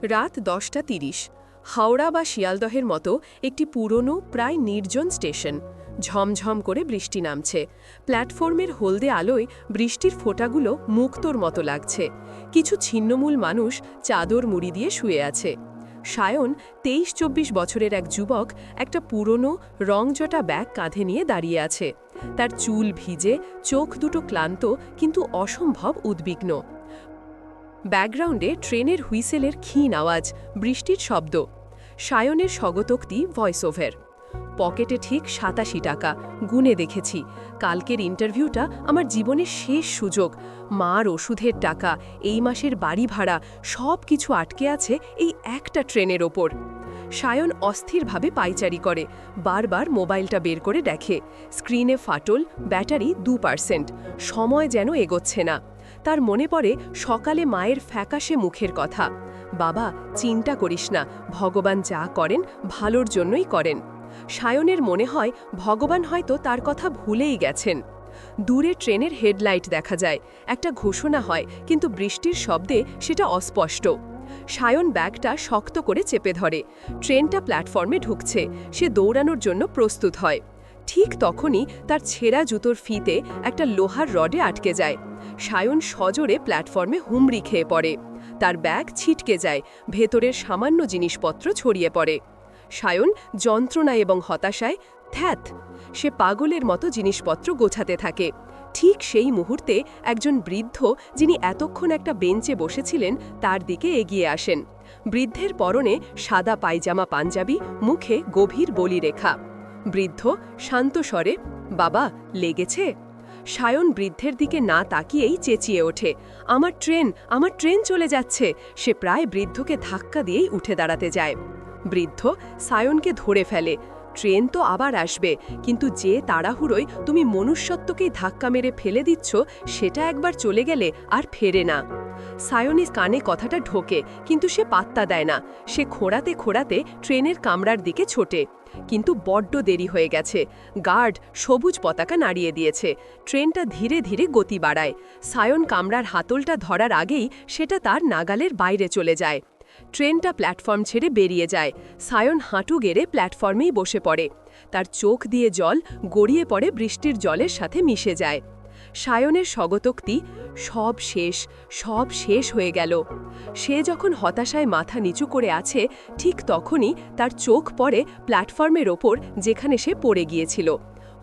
রাত 10:30। হাওড়া বা শিয়ালদহের মতো একটি পুরনো প্রায় নির্জন স্টেশন। ঝমঝম করে বৃষ্টি নামছে। প্ল্যাটফর্মের হলদে আলোয় বৃষ্টির ফোঁটাগুলো মুক্তোর মতো লাগছে। কিছু ছিন্নমূল মানুষ চাদর মুড়ি দিয়ে শুয়ে আছে। সায়ন 23-24 বছরের এক যুবক একটা পুরনো রংজটা ব্যাগ কাঁধে নিয়ে দাঁড়িয়ে আছে। তার চুল ভিজে, চোখ দুটো ক্লান্ত কিন্তু অসম্ভব উদ্বিগ্ন। ব্যাকগ্রাউন্ডে ট্রেনের হুইসেলের ক্ষীণ আওয়াজ, বৃষ্টির শব্দ। সায়নের স্বগতোক্তি ভয়েস ওভার। পকেটে ঠিক 87 টাকা, গুনে দেখেছি। কালকের ইন্টারভিউটা আমার জীবনের শেষ সুযোগ। মার ওষুধের টাকা, এই মাসের বাড়ি ভাড়া, সব কিছু আটকে আছে এই একটা ট্রেনের ওপর। সায়ন অস্থিরভাবে পায়চারি করে, বারবার মোবাইলটা বের করে দেখে। স্ক্রিনে ফাটল, ব্যাটারি 2%। সময় যেন এগোচ্ছে না। তার মনে পড়ে সকালে মায়ের ফ্যাকাশে মুখের কথা, বাবা চিন্তা করিস না, ভগবান যা করেন ভালোর জন্যই করেন। সায়নের মনে হয় ভগবান হয়তো তার কথা ভুলেই গেছেন। দূরে ট্রেনের হেডলাইট দেখা যায়, একটা ঘোষণা হয়, কিন্তু বৃষ্টির শব্দে সেটা অস্পষ্ট। সায়ন ব্যাগটা শক্ত করে চেপে ধরে। ট্রেনটা প্ল্যাটফর্মে ঢুকছে, সে দৌড়ানোর জন্য প্রস্তুত হয়। ঠিক তখনই তার ছেঁড়া জুতোর ফিতে একটা লোহার রডে আটকে যায়। সায়ন সজোরে প্ল্যাটফর্মে হুমড়ি খেয়ে পড়ে। তার ব্যাগ ছিটকে যায়, ভেতরের সামান্য জিনিসপত্র ছড়িয়ে পড়ে। সায়ন যন্ত্রণা এবং হতাশায় থ্যাত। সে পাগলের মতো জিনিসপত্র গোছাতে থাকে। ঠিক সেই মুহূর্তে একজন বৃদ্ধ, যিনি এতক্ষণ একটা বেঞ্চে বসেছিলেন, তার দিকে এগিয়ে আসেন। বৃদ্ধের পরনে সাদা পায়জামা পাঞ্জাবি, মুখে গভীর বলিরেখা। বৃদ্ধ শান্ত স্বরে, বাবা লেগেছে? সায়ন বৃদ্ধের দিকে না তাকিয়েই চেঁচিয়ে ওঠে, আমার ট্রেন চলে যাচ্ছে। সে প্রায় বৃদ্ধকে ধাক্কা দিয়েই উঠে দাঁড়াতে যায়। বৃদ্ধ সায়নকে ধরে ফেলে। ট্রেন তো আবার আসবে, কিন্তু যে তাড়াহুড়োয় তুমি মনুষ্যত্বকেই ধাক্কা মেরে ফেলে দিচ্ছ, সেটা একবার চলে গেলে আর ফেরে না। সায়নের কানে কথাটা ঢোকে, কিন্তু সে পাত্তা দেয় না। সে খোঁড়াতে খোঁড়াতে ট্রেনের কামরার দিকে ছোটে। কিন্তু বড্ড দেরি হয়ে গেছে। গার্ড সবুজ পতাকা নাড়িয়ে দিয়েছে। ট্রেনটা ধীরে ধীরে গতি বাড়ায়। সায়ন কামরার হাতলটা ধরার আগেই সেটা তার নাগালের বাইরে চলে যায়। ট্রেনটা প্ল্যাটফর্ম ছেড়ে বেরিয়ে যায়। সায়ন হাঁটু গেড়ে প্ল্যাটফর্মেই বসে পড়ে। তার চোখ দিয়ে জল গড়িয়ে পড়ে, বৃষ্টির জলের সাথে মিশে যায়। সায়নের স্বগতোক্তি, সব শেষ হয়ে গেল। সে যখন হতাশায় মাথা নিচু করে আছে, ঠিক তখনই তার চোখ পড়ে প্ল্যাটফর্মের ওপর, যেখানে সে পড়ে গিয়েছিল।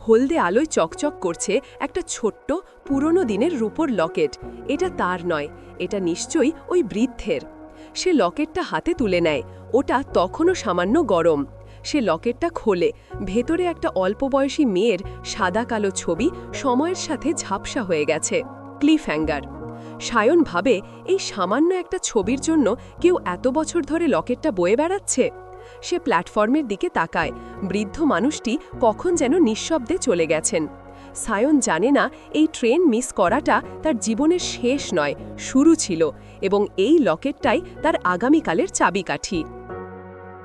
হলদে আলোয় চকচক করছে একটা ছোট্ট পুরনো দিনের রূপোর লকেট। এটা তার নয়, এটা নিশ্চয়ই ওই বৃদ্ধের। সে লকেটটা হাতে তুলে নেয়। ওটা তখনও সামান্য গরম। সে লকেটটা খোলে। ভেতরে একটা অল্প বয়সী মেয়ের সাদা কালো ছবি, সময়ের সাথে ঝাপসা হয়ে গেছে। Cliff hanger. সায়ন ভাবে, এই সামান্য একটা ছবির জন্য কেউ এত বছর ধরে লকেটটা বয়ে বেড়াচ্ছে। সে প্ল্যাটফর্মের দিকে তাকায়। বৃদ্ধ মানুষটি কখন যেন নিঃশব্দে চলে গেছেন। সায়ন জানে না এই ট্রেন মিস করাটা তার জীবনের শেষ নয়, শুরু ছিল, এবং এই লকেটটাই তার আগামীকালের চাবিকাঠি।